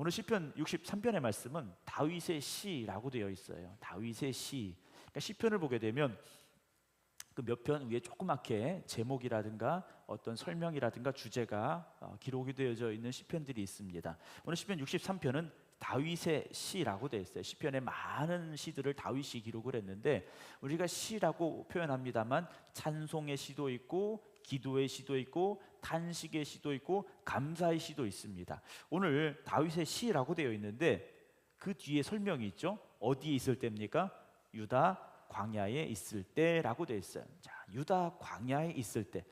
오늘 시편 63편의 말씀은 다윗의 시라고 되어 있어요. 다윗의 시. 그러니까 시편을 보게 되면 그 몇 편 위에 조그맣게 제목이라든가 어떤 설명이라든가 주제가 기록이 되어져 있는 시편들이 있습니다. 오늘 시편 63편은 다윗의 시라고 되어 있어요. 시편의 많은 시들을 다윗이 기록을 했는데, 우리가 시라고 표현합니다만 찬송의 시도 있고 기도의 시도 있고 탄식의 시도 있고 감사의 시도 있습니다. 오늘 다윗의 시라고 되어 있는데 그 뒤에 설명이 있죠. 어디에 있을 때입니까? 유다 광야에 있을 때라고 되어 있어요. 자, 유다 광야에 있을 때.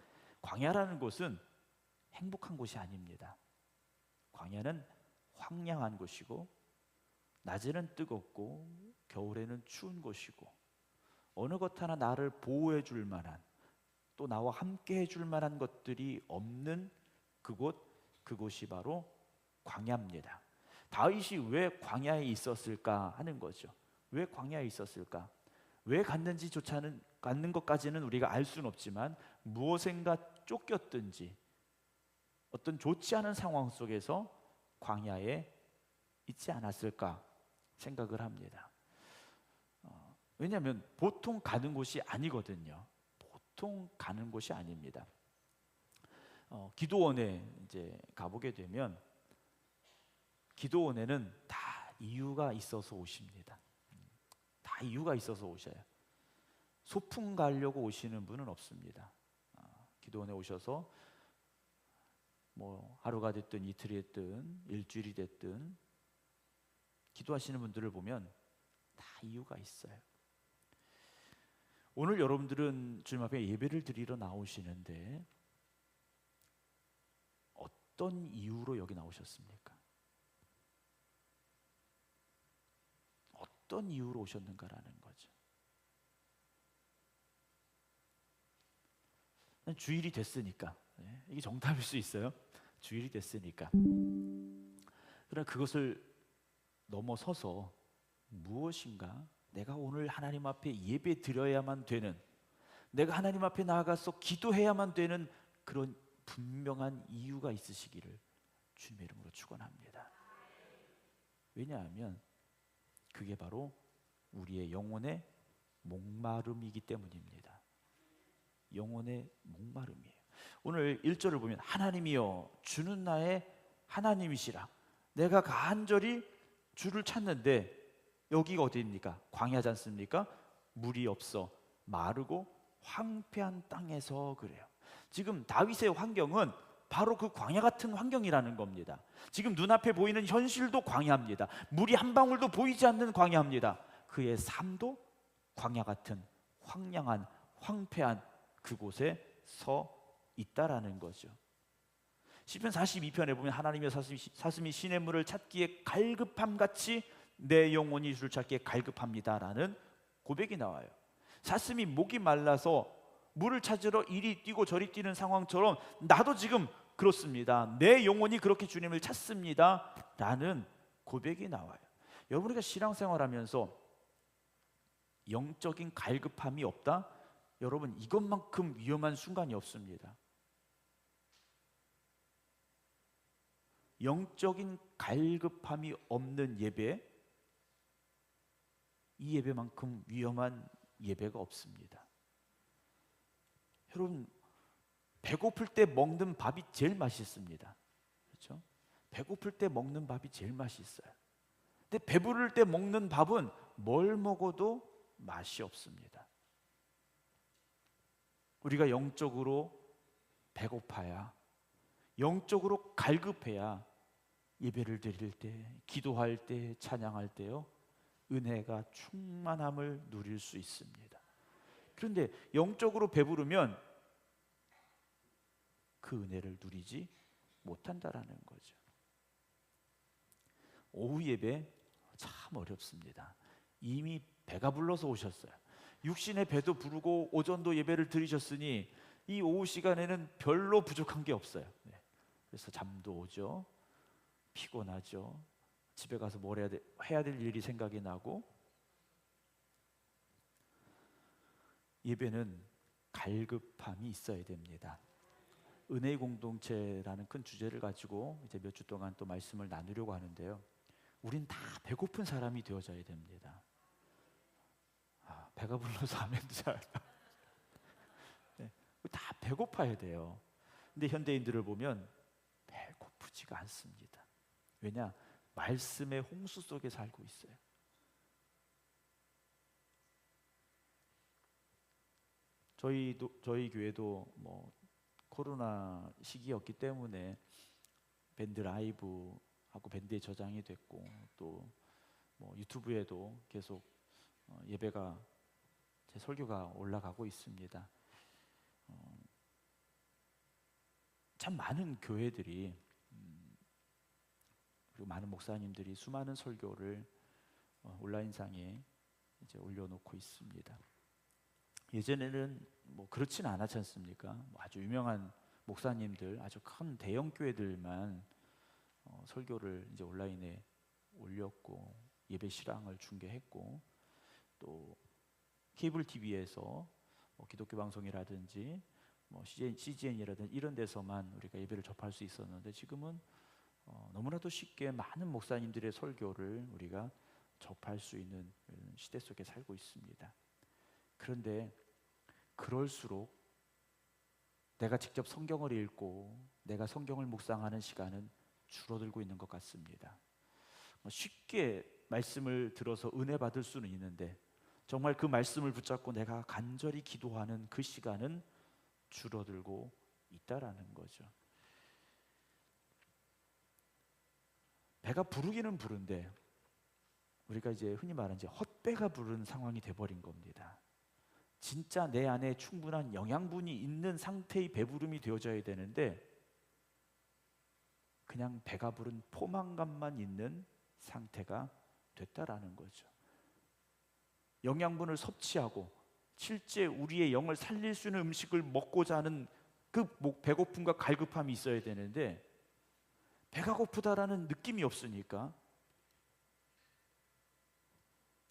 광야라는 곳은 행복한 곳이 아닙니다. 광야는 황량한 곳이고 낮에는 뜨겁고 겨울에는 추운 곳이고 어느 것 하나 나를 보호해 줄 만한, 또 나와 함께 해줄 만한 것들이 없는 그곳이 바로 광야입니다. 다윗이 왜 광야에 있었을까 하는 거죠. 왜 광야에 있었을까? 왜 갔는지조차는 갔는 것까지는 우리가 알 수는 없지만 무엇인가 쫓겼든지 어떤 좋지 않은 상황 속에서 광야에 있지 않았을까 생각을 합니다. 왜냐하면 보통 가는 곳이 아니거든요. 보통 가는 곳이 아닙니다. 기도원에 이제 가보게 되면 기도원에는 다 이유가 있어서 오십니다. 다 이유가 있어서 오셔요. 소풍 가려고 오시는 분은 없습니다. 기도원에 오셔서 뭐 하루가 됐든 이틀이 됐든 일주일이 됐든 기도하시는 분들을 보면 다 이유가 있어요. 오늘 여러분들은 주님 앞에 예배를 드리러 나오시는데 어떤 이유로 여기 나오셨습니까? 어떤 이유로 오셨는가라는 거죠. 주일이 됐으니까. 이게 정답일 수 있어요. 주일이 됐으니까. 그러나 그것을 넘어서서 무엇인가 내가 오늘 하나님 앞에 예배 드려야만 되는, 내가 하나님 앞에 나아가서 기도해야만 되는 그런 분명한 이유가 있으시기를 주님의 이름으로 축원합니다. 왜냐하면 그게 바로 우리의 영혼의 목마름이기 때문입니다. 영혼의 목마름이에요. 오늘 1절을 보면 하나님이여 주는 나의 하나님이시라. 내가 간절히 주를 찾는데 여기가 어디입니까? 광야지 않습니까? 물이 없어 마르고 황폐한 땅에서 그래요. 지금 다윗의 환경은 바로 그 광야 같은 환경이라는 겁니다. 지금 눈앞에 보이는 현실도 광야입니다. 물이 한 방울도 보이지 않는 광야입니다. 그의 삶도 광야 같은 황량한 황폐한 그곳에 서 있다라는 거죠. 시편 42편에 보면 하나님의 사슴이 시냇물을 찾기에 갈급함같이 내 영혼이 주를 찾기에 갈급합니다라는 고백이 나와요. 사슴이 목이 말라서 물을 찾으러 이리 뛰고 저리 뛰는 상황처럼 나도 지금 그렇습니다. 내 영혼이 그렇게 주님을 찾습니다 라는 고백이 나와요. 여러분, 우리가 신앙생활하면서 영적인 갈급함이 없다? 여러분, 이것만큼 위험한 순간이 없습니다. 영적인 갈급함이 없는 예배, 이 예배만큼 위험한 예배가 없습니다. 여러분, 배고플 때 먹는 밥이 제일 맛있습니다. 그렇죠? 배고플 때 먹는 밥이 제일 맛있어요. 근데 배부를 때 먹는 밥은 뭘 먹어도 맛이 없습니다. 우리가 영적으로 배고파야, 영적으로 갈급해야 예배를 드릴 때, 기도할 때, 찬양할 때요 은혜가 충만함을 누릴 수 있습니다. 그런데 영적으로 배부르면 그 은혜를 누리지 못한다라는 거죠. 오후 예배 참 어렵습니다. 이미 배가 불러서 오셨어요. 육신의 배도 부르고 오전도 예배를 드리셨으니 이 오후 시간에는 별로 부족한 게 없어요. 그래서 잠도 오죠. 피곤하죠. 집에 가서 뭘 해야 될 일이 생각이 나고, 예배는 갈급함이 있어야 됩니다. 은혜의 공동체라는 큰 주제를 가지고 이제 몇 주 동안 또 말씀을 나누려고 하는데요. 우린 다 배고픈 사람이 되어져야 됩니다. 배가 불러서 아멘도 잘. 네, 다 배고파야 돼요. 근데 현대인들을 보면 배고프지가 않습니다. 왜냐? 말씀의 홍수 속에 살고 있어요. 저희 교회도 뭐 코로나 시기였기 때문에 밴드 라이브 하고 밴드에 저장이 됐고 또 뭐 유튜브에도 계속 예배가 제 설교가 올라가고 있습니다. 참 많은 교회들이 그리고 많은 목사님들이 수많은 설교를 온라인상에 이제 올려놓고 있습니다. 예전에는 뭐 그렇진 않았지 않습니까? 뭐 아주 유명한 목사님들, 아주 큰 대형 교회들만 설교를 이제 온라인에 올렸고 예배 실황을 중계했고 또 케이블 TV에서 뭐 기독교 방송이라든지 뭐 CGN이라든지 이런 데서만 우리가 예배를 접할 수 있었는데 지금은 너무나도 쉽게 많은 목사님들의 설교를 우리가 접할 수 있는 시대 속에 살고 있습니다. 그런데 그럴수록 내가 직접 성경을 읽고 내가 성경을 묵상하는 시간은 줄어들고 있는 것 같습니다. 쉽게 말씀을 들어서 은혜 받을 수는 있는데 정말 그 말씀을 붙잡고 내가 간절히 기도하는 그 시간은 줄어들고 있다라는 거죠. 배가 부르기는 부른데 우리가 이제 흔히 말하는 이제 헛배가 부른 상황이 돼버린 겁니다. 진짜 내 안에 충분한 영양분이 있는 상태의 배부름이 되어져야 되는데 그냥 배가 부른 포만감만 있는 상태가 됐다라는 거죠. 영양분을 섭취하고 실제 우리의 영을 살릴 수 있는 음식을 먹고자 하는 그 배고픔과 갈급함이 있어야 되는데 배가 고프다라는 느낌이 없으니까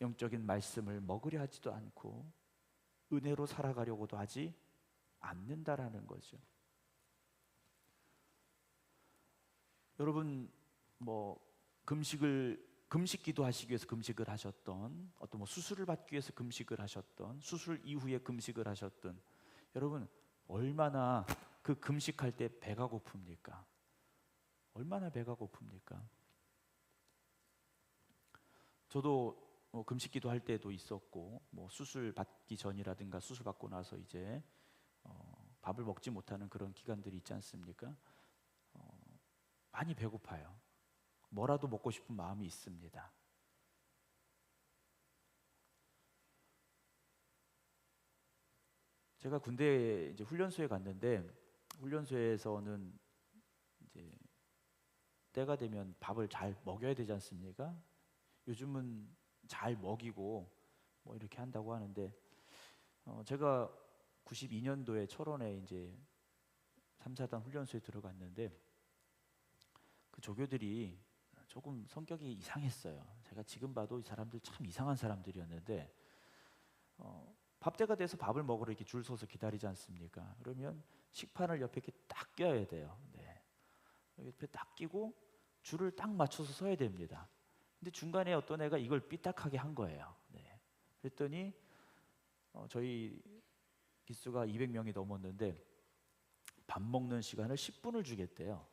영적인 말씀을 먹으려 하지도 않고 은혜로 살아가려고도 하지 않는다라는 거죠. 여러분 뭐 금식 기도하시기 위해서 금식을 하셨던 어떤 뭐 수술을 받기 위해서 금식을 하셨던 수술 이후에 금식을 하셨던 여러분 얼마나 그 금식할 때 배가 고픕니까? 얼마나 배가 고픕니까? 저도 금식 기도할 때도 있었고 뭐 수술 받기 전이라든가 수술 받고 나서 이제 밥을 먹지 못하는 그런 기간들이 있지 않습니까? 많이 배고파요. 뭐라도 먹고 싶은 마음이 있습니다. 제가 군대 이제 훈련소에 갔는데 훈련소에서는 이제 때가 되면 밥을 잘 먹여야 되지 않습니까? 요즘은 잘 먹이고 뭐 이렇게 한다고 하는데 제가 92년도에 철원에 이제 3, 4단 훈련소에 들어갔는데 그 조교들이 조금 성격이 이상했어요. 제가 지금 봐도 이 사람들 참 이상한 사람들이었는데 밥때가 돼서 밥을 먹으러 이렇게 줄 서서 기다리지 않습니까? 그러면 식판을 옆에 이렇게 딱 껴야 돼요. 네. 옆에 딱 끼고 줄을 딱 맞춰서 서야 됩니다. 근데 중간에 어떤 애가 이걸 삐딱하게 한 거예요. 네. 그랬더니 저희 기수가 200명이 넘었는데 밥 먹는 시간을 10분을 주겠대요.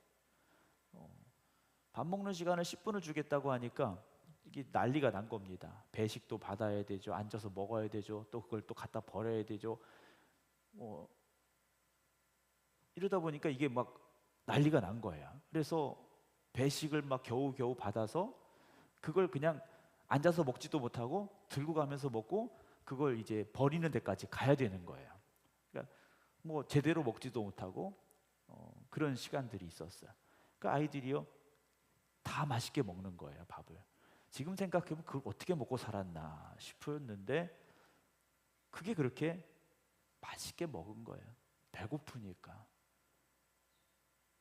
밥 먹는 시간을 10분을 주겠다고 하니까 이게 난리가 난 겁니다. 배식도 받아야 되죠. 앉아서 먹어야 되죠. 또 그걸 또 갖다 버려야 되죠. 이러다 보니까 이게 막 난리가 난 거예요. 그래서 배식을 막 겨우겨우 받아서 그걸 그냥 앉아서 먹지도 못하고 들고 가면서 먹고 그걸 이제 버리는 데까지 가야 되는 거예요. 그러니까 뭐 제대로 먹지도 못하고 그런 시간들이 있었어요. 그러니까 아이들이요 다 맛있게 먹는 거예요, 밥을. 지금 생각해보면 그걸 어떻게 먹고 살았나 싶었는데 그게 그렇게 맛있게 먹은 거예요. 배고프니까.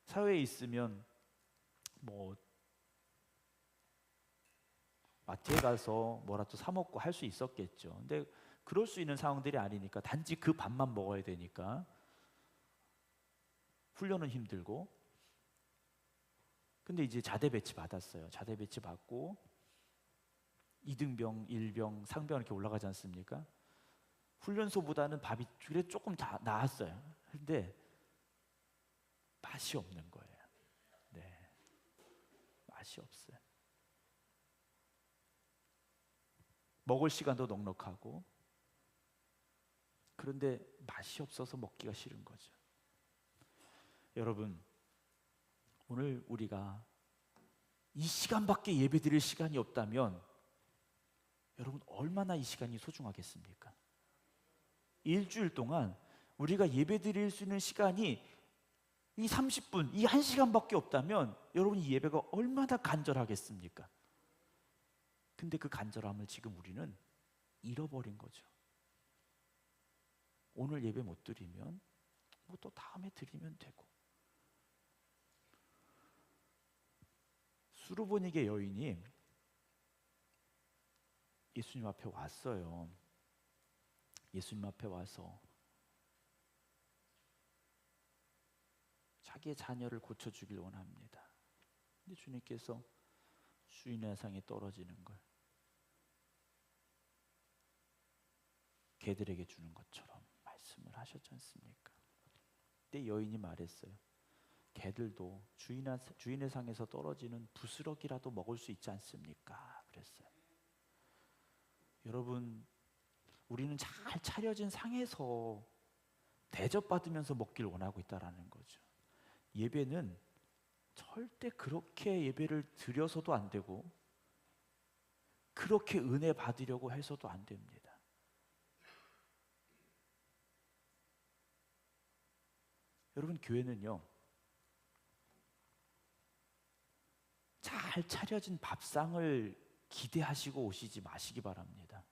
사회에 있으면 뭐 마트에 가서 뭐라도 사 먹고 할 수 있었겠죠. 근데 그럴 수 있는 상황들이 아니니까 단지 그 밥만 먹어야 되니까 훈련은 힘들고. 근데 이제 자대 배치 받았어요. 자대 배치 받고 2등병, 1병, 상병 이렇게 올라가지 않습니까? 훈련소보다는 밥이 그래 조금 다 나았어요. 근데 맛이 없는 거예요. 네, 맛이 없어요. 먹을 시간도 넉넉하고, 그런데 맛이 없어서 먹기가 싫은 거죠. 여러분, 오늘 우리가 이 시간밖에 예배 드릴 시간이 없다면 여러분 얼마나 이 시간이 소중하겠습니까? 일주일 동안 우리가 예배 드릴 수 있는 시간이 이 30분, 이 1시간밖에 없다면 여러분 이 예배가 얼마나 간절하겠습니까? 근데 그 간절함을 지금 우리는 잃어버린 거죠. 오늘 예배 못 드리면 뭐 또 다음에 드리면 되고. 수르보니게 여인이 예수님 앞에 왔어요. 예수님 앞에 와서 자기의 자녀를 고쳐주길 원합니다. 근데 주님께서 주인의 상에 떨어지는 걸 개들에게 주는 것처럼 말씀을 하셨지 않습니까? 그때 여인이 말했어요. 개들도 주인의 상에서 떨어지는 부스러기라도 먹을 수 있지 않습니까? 그랬어요. 여러분, 우리는 잘 차려진 상에서 대접받으면서 먹길 원하고 있다라는 거죠. 예배는 절대 그렇게 예배를 드려서도 안 되고 그렇게 은혜 받으려고 해서도 안 됩니다. 여러분, 교회는요, 잘 차려진 밥상을 기대하시고 오시지 마시기 바랍니다.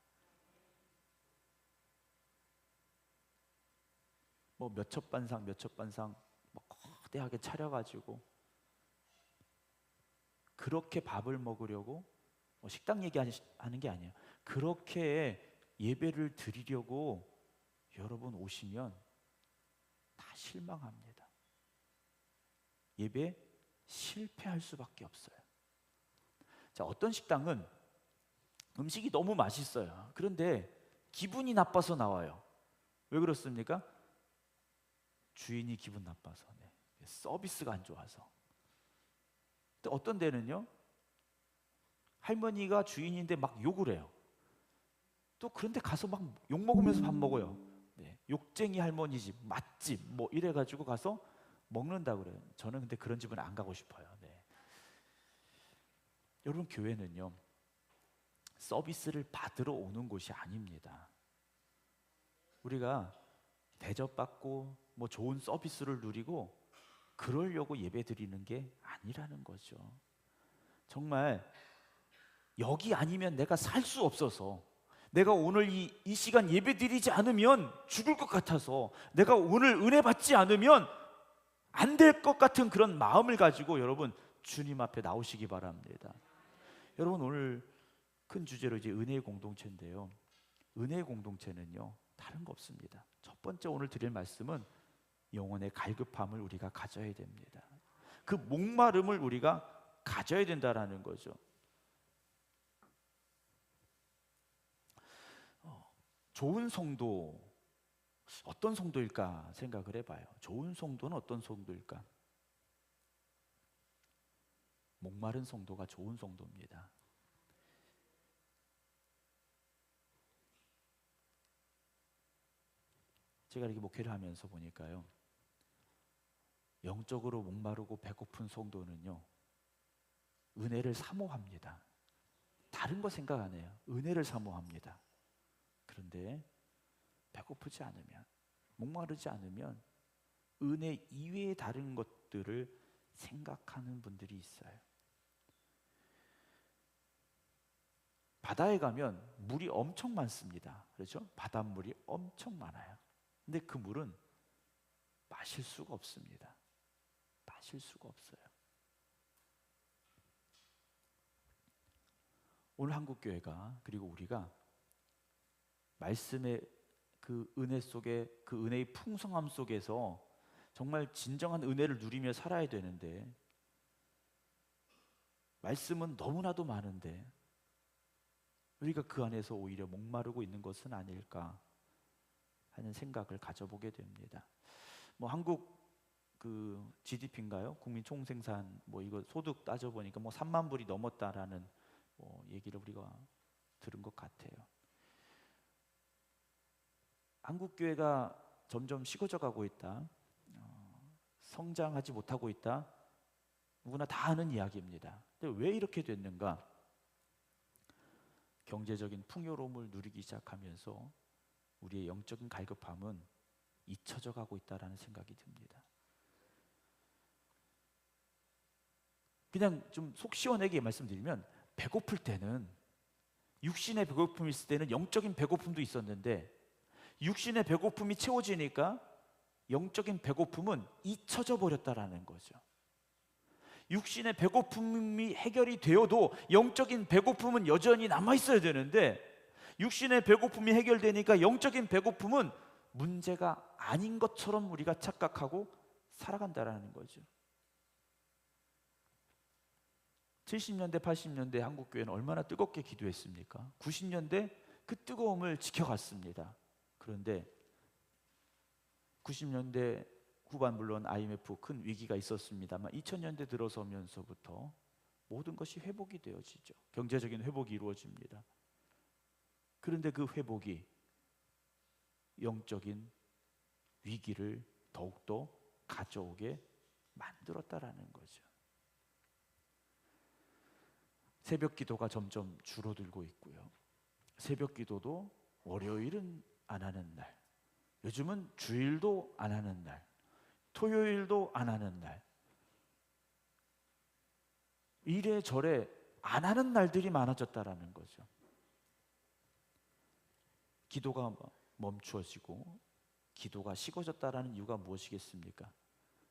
뭐 몇 첩 반상 뭐 거대하게 차려가지고 그렇게 밥을 먹으려고 뭐 식당 얘기하는 게 아니에요. 그렇게 예배를 드리려고 여러분 오시면 다 실망합니다. 예배 실패할 수밖에 없어요. 자, 어떤 식당은 음식이 너무 맛있어요. 그런데 기분이 나빠서 나와요. 왜 그렇습니까? 주인이 기분 나빠서, 서비스가 안 좋아서. 또 어떤 데는요, 할머니가 주인인데 막 욕을 해요. 또 그런데 가서 막 욕 먹으면서 밥 먹어요. 욕쟁이 할머니 집, 맛집 뭐 이래가지고 가서 먹는다 그래요. 저는 근데 그런 집은 안 가고 싶어요. 여러분, 교회는요, 서비스를 받으러 오는 곳이 아닙니다. 우리가 대접받고 뭐 좋은 서비스를 누리고 그러려고 예배 드리는 게 아니라는 거죠. 정말 여기 아니면 내가 살 수 없어서, 내가 오늘 이 시간 예배 드리지 않으면 죽을 것 같아서, 내가 오늘 은혜 받지 않으면 안 될 것 같은 그런 마음을 가지고 여러분 주님 앞에 나오시기 바랍니다. 여러분, 오늘 큰 주제로 이제 은혜의 공동체인데요, 은혜의 공동체는요 다른 거 없습니다. 첫 번째 오늘 드릴 말씀은 영혼의 갈급함을 우리가 가져야 됩니다. 그 목마름을 우리가 가져야 된다라는 거죠. 좋은 성도, 어떤 성도일까 생각을 해봐요. 좋은 성도는 어떤 성도일까? 목마른 성도가 좋은 성도입니다. 제가 이렇게 목회를 하면서 보니까요, 영적으로 목마르고 배고픈 성도는요 은혜를 사모합니다. 다른 거 생각 안 해요. 은혜를 사모합니다. 그런데 배고프지 않으면, 목마르지 않으면 은혜 이외의 다른 것들을 생각하는 분들이 있어요. 바다에 가면 물이 엄청 많습니다. 그렇죠? 바닷물이 엄청 많아요. 근데 그 물은 마실 수가 없습니다. 마실 수가 없어요. 오늘 한국교회가, 그리고 우리가 말씀의 그 은혜 속에, 그 은혜의 풍성함 속에서 정말 진정한 은혜를 누리며 살아야 되는데 말씀은 너무나도 많은데 우리가 그 안에서 오히려 목마르고 있는 것은 아닐까 하는 생각을 가져보게 됩니다. 뭐 한국 그 GDP인가요? 국민 총생산 뭐 이거 소득 따져 보니까 뭐 3만 불이 넘었다라는 뭐 얘기를 우리가 들은 것 같아요. 한국 교회가 점점 식어져 가고 있다. 성장하지 못하고 있다. 누구나 다 아는 이야기입니다. 근데 왜 이렇게 됐는가? 경제적인 풍요로움을 누리기 시작하면서 우리의 영적인 갈급함은 잊혀져 가고 있다라는 생각이 듭니다. 그냥 좀 속 시원하게 말씀드리면 배고플 때는 육신의 배고픔이 있을 때는 영적인 배고픔도 있었는데 육신의 배고픔이 채워지니까 영적인 배고픔은 잊혀져 버렸다라는 거죠. 육신의 배고픔이 해결이 되어도 영적인 배고픔은 여전히 남아 있어야 되는데 육신의 배고픔이 해결되니까 영적인 배고픔은 문제가 아닌 것처럼 우리가 착각하고 살아간다라는 거죠. 70년대, 80년대 한국 교회는 얼마나 뜨겁게 기도했습니까? 90년대 그 뜨거움을 지켜갔습니다. 그런데 90년대 후반 물론 IMF 큰 위기가 있었습니다만 2000년대 들어서면서부터 모든 것이 회복이 되어지죠. 경제적인 회복이 이루어집니다. 그런데 그 회복이 영적인 위기를 더욱더 가져오게 만들었다라는 거죠. 새벽 기도가 점점 줄어들고 있고요. 새벽 기도도 월요일은 안 하는 날, 요즘은 주일도 안 하는 날, 토요일도 안 하는 날, 이래저래 안 하는 날들이 많아졌다라는 거죠. 기도가 멈추어지고 기도가 식어졌다라는 이유가 무엇이겠습니까?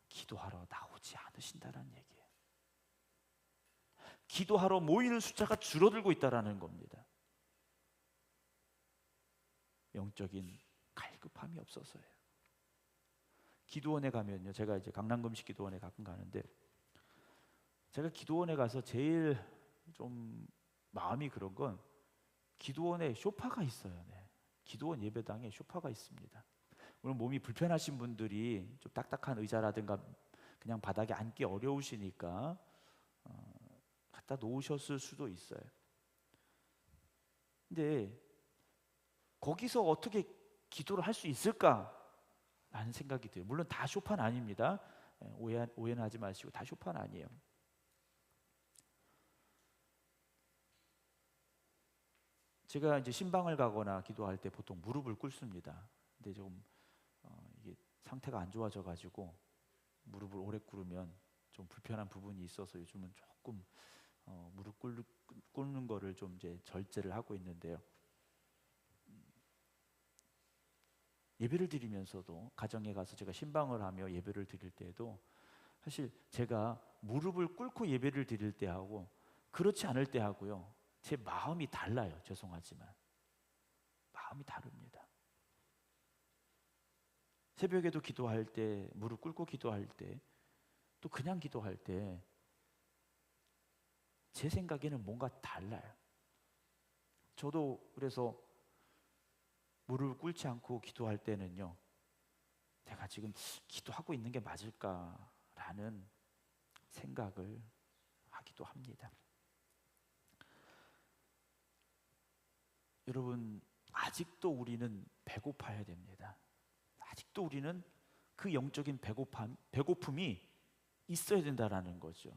기도하러 나오지 않으신다라는 얘기예요. 기도하러 모이는 숫자가 줄어들고 있다라는 겁니다. 영적인 갈급함이 없어서예요. 기도원에 가면요, 제가 이제 강남금식 기도원에 가끔 가는데 제가 기도원에 가서 제일 좀 마음이 그런 건 기도원에 소파가 있어요. 네. 기도원 예배당에 소파가 있습니다. 물론 몸이 불편하신 분들이 좀 딱딱한 의자라든가 그냥 바닥에 앉기 어려우시니까 갖다 놓으셨을 수도 있어요. 근데 거기서 어떻게 기도를 할 수 있을까라는 생각이 들어요. 물론 다 소파는 아닙니다. 오해는 하지 마시고 다 소파는 아니에요. 제가 이제 신방을 가거나 기도할 때 보통 무릎을 꿇습니다. 근데 좀 이게 상태가 안 좋아져 가지고 무릎을 오래 꿇으면 좀 불편한 부분이 있어서 요즘은 조금 무릎 꿇는 거를 좀 이제 절제를 하고 있는데요. 예배를 드리면서도 가정에 가서 제가 신방을 하며 예배를 드릴 때에도 사실 제가 무릎을 꿇고 예배를 드릴 때하고 그렇지 않을 때하고요, 제 마음이 달라요. 죄송하지만 마음이 다릅니다. 새벽에도 기도할 때, 무릎 꿇고 기도할 때, 또 그냥 기도할 때 제 생각에는 뭔가 달라요. 저도 그래서 무릎을 꿇지 않고 기도할 때는요, 내가 지금 기도하고 있는 게 맞을까라는 생각을 하기도 합니다. 여러분, 아직도 우리는 배고파야 됩니다. 아직도 우리는 그 영적인 배고픔이 있어야 된다라는 거죠.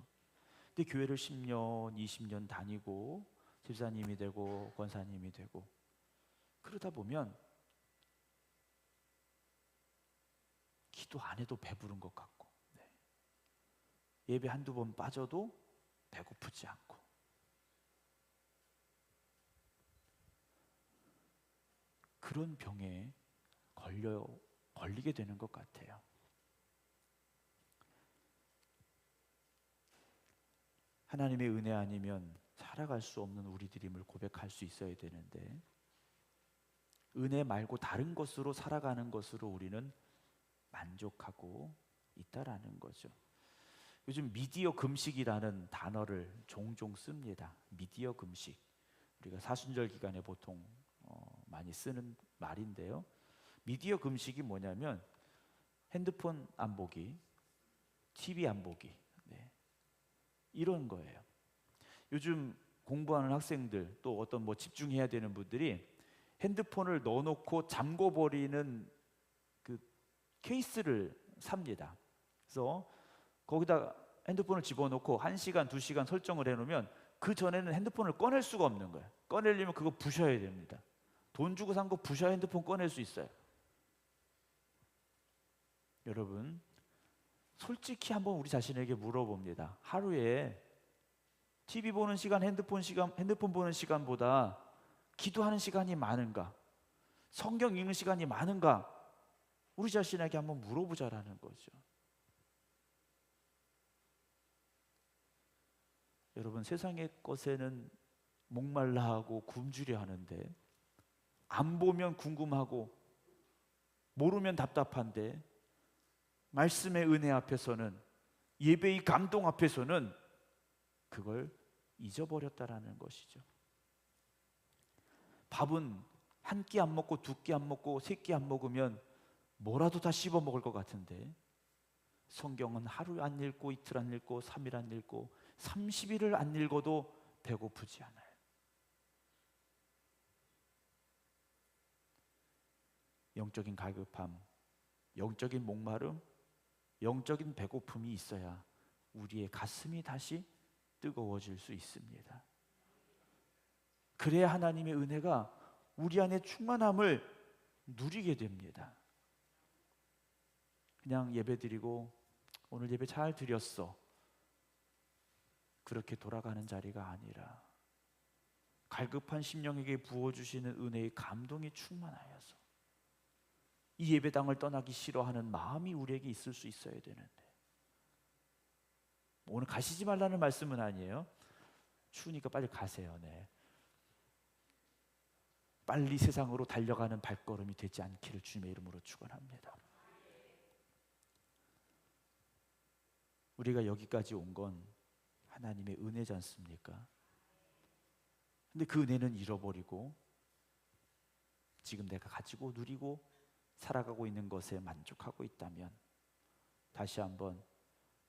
근데 교회를 10년, 20년 다니고 집사님이 되고 권사님이 되고 그러다 보면 기도 안 해도 배부른 것 같고, 네. 예배 한두 번 빠져도 배고프지 않고, 그런 병에 걸리게 되는 것 같아요. 하나님의 은혜 아니면 살아갈 수 없는 우리들임을 고백할 수 있어야 되는데 은혜 말고 다른 것으로 살아가는 것으로 우리는 만족하고 있다라는 거죠. 요즘 미디어 금식이라는 단어를 종종 씁니다. 미디어 금식. 우리가 사순절 기간에 보통 많이 쓰는 말인데요. 미디어 금식이 뭐냐면 핸드폰 안 보기, TV 안 보기, 네. 이런 거예요. 요즘 공부하는 학생들 또 어떤 뭐 집중해야 되는 분들이 핸드폰을 넣어놓고 잠궈버리는 그 케이스를 삽니다. 그래서 거기다 핸드폰을 집어넣고 1시간, 2시간 설정을 해놓으면 그 전에는 핸드폰을 꺼낼 수가 없는 거예요. 꺼내려면 그거 부셔야 됩니다. 돈 주고 산 거 부셔야 핸드폰 꺼낼 수 있어요. 여러분, 솔직히 한번 우리 자신에게 물어봅니다. 하루에 TV 보는 시간, 핸드폰 보는 시간보다 기도하는 시간이 많은가? 성경 읽는 시간이 많은가? 우리 자신에게 한번 물어보자라는 거죠. 여러분, 세상의 것에는 목말라 하고 굶주려 하는데 안 보면 궁금하고 모르면 답답한데 말씀의 은혜 앞에서는, 예배의 감동 앞에서는 그걸 잊어버렸다라는 것이죠. 밥은 한 끼 안 먹고 두 끼 안 먹고 세 끼 안 먹으면 뭐라도 다 씹어 먹을 것 같은데 성경은 하루 안 읽고 이틀 안 읽고 3일 안 읽고 30일을 안 읽어도 배고프지 않아요. 영적인 갈급함, 영적인 목마름, 영적인 배고픔이 있어야 우리의 가슴이 다시 뜨거워질 수 있습니다. 그래야 하나님의 은혜가 우리 안에 충만함을 누리게 됩니다. 그냥 예배드리고 오늘 예배 잘 드렸어, 그렇게 돌아가는 자리가 아니라 갈급한 심령에게 부어주시는 은혜의 감동이 충만하여서 이 예배당을 떠나기 싫어하는 마음이 우리에게 있을 수 있어야 되는데, 오늘 가시지 말라는 말씀은 아니에요. 추우니까 빨리 가세요. 네. 빨리 세상으로 달려가는 발걸음이 되지 않기를 주님의 이름으로 축원합니다. 우리가 여기까지 온 건 하나님의 은혜지 않습니까? 근데 그 은혜는 잃어버리고 지금 내가 가지고 누리고 살아가고 있는 것에 만족하고 있다면 다시 한번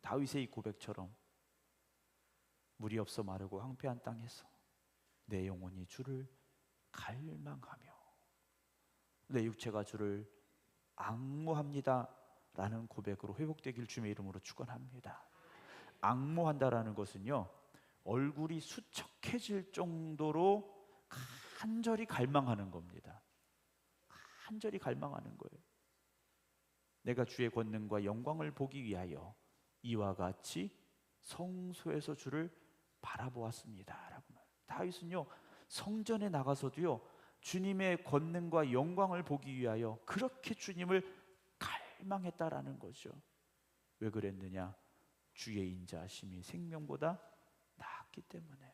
다윗의 이 고백처럼 물이 없어 마르고 황폐한 땅에서 내 영혼이 주를 갈망하며 내 육체가 주를 앙모합니다 라는 고백으로 회복되길 주님의 이름으로 축원합니다. 앙모한다라는 것은요, 얼굴이 수척해질 정도로 간절히 갈망하는 겁니다. 간절히 갈망하는 거예요. 내가 주의 권능과 영광을 보기 위하여 이와 같이 성소에서 주를 바라보았습니다 라고 말. 다윗은요, 성전에 나가서도요 주님의 권능과 영광을 보기 위하여 그렇게 주님을 갈망했다라는 거죠. 왜 그랬느냐? 주의 인자하심이 생명보다 낫기 때문에.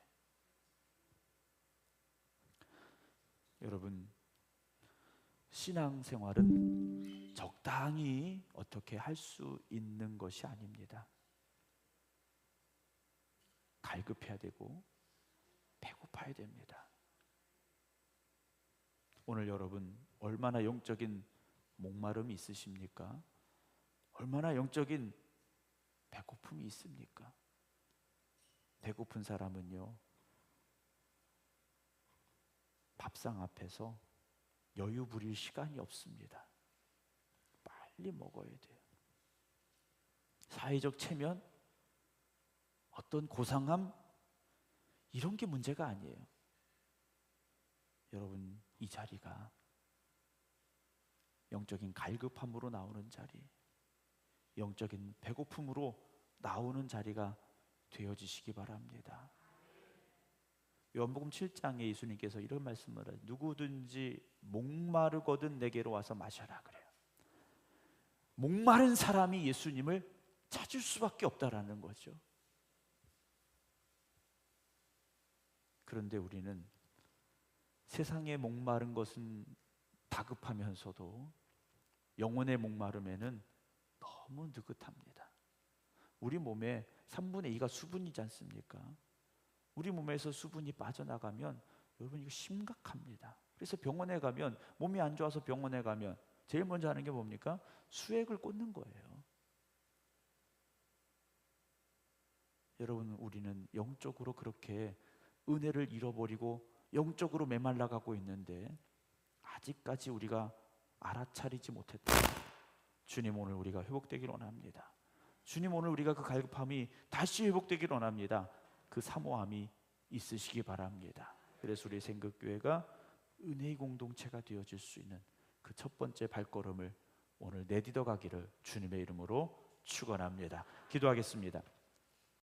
여러분, 신앙생활은 적당히 어떻게 할 수 있는 것이 아닙니다. 갈급해야 되고 배고파야 됩니다. 오늘 여러분 얼마나 영적인 목마름이 있으십니까? 얼마나 영적인 배고픔이 있습니까? 배고픈 사람은요, 밥상 앞에서 여유 부릴 시간이 없습니다. 빨리 먹어야 돼요. 사회적 체면, 어떤 고상함, 이런 게 문제가 아니에요. 여러분, 이 자리가 영적인 갈급함으로 나오는 자리, 영적인 배고픔으로 나오는 자리가 되어지시기 바랍니다. 요한복음 7장에 예수님께서 이런 말씀을 해요. 누구든지 목마르거든 내게로 와서 마셔라 그래요. 목마른 사람이 예수님을 찾을 수밖에 없다라는 거죠. 그런데 우리는 세상에 목마른 것은 다급하면서도 영혼의 목마름에는 너무 느긋합니다. 우리 몸에 3분의 2가 수분이지 않습니까? 우리 몸에서 수분이 빠져나가면 여러분 이거 심각합니다. 그래서 병원에 가면, 몸이 안 좋아서 병원에 가면 제일 먼저 하는 게 뭡니까? 수액을 꽂는 거예요. 여러분, 우리는 영적으로 그렇게 은혜를 잃어버리고 영적으로 메말라 가고 있는데 아직까지 우리가 알아차리지 못했다. 주님, 오늘 우리가 회복되기를 원합니다. 주님, 오늘 우리가 그 갈급함이 다시 회복되기를 원합니다. 그 사모함이 있으시기 바랍니다. 그래서 우리 생각교회가 은혜의 공동체가 되어질 수 있는 그 첫 번째 발걸음을 오늘 내딛어 가기를 주님의 이름으로 축원합니다. 기도하겠습니다.